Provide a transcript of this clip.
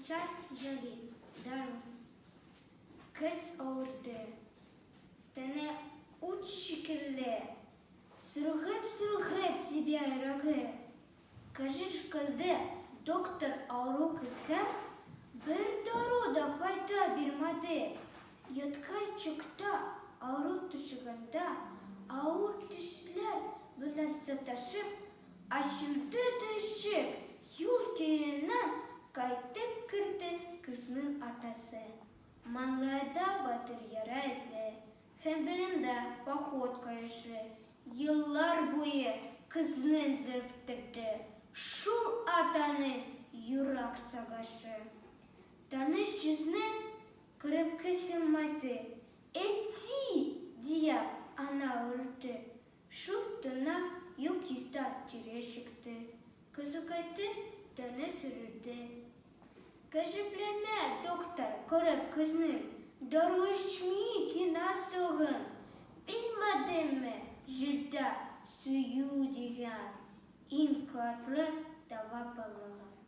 Çay Jalil, Darun. Kız ağırdı. Tane uç şekilli. Сұрғып тебе рағы. Кажешь, калды доктор ауру кызға бір дару да файда бермады. Яткан чықта ауру тұшығында ауыр тішлер білін саташып, ашылды дышық юл кейінен қайтып кірді кызның атасы. Манлайда батыр ярайзы, hem benim de поход кайышы. Yıllar boyu kızının zırptırdı. Şul atanın yurak savaşı. Tanış yüzüne kırıp kısılmadı. Eti diye ana vurdu. Şul tına yok yüzden tire çıktı. Kızı kattı, tane sürürdü. Кажеплеме доктор көріп кызның дару ішмей кинат соғын. Bilmedin mi жырда сүю деген ең қуатлы дава балығы.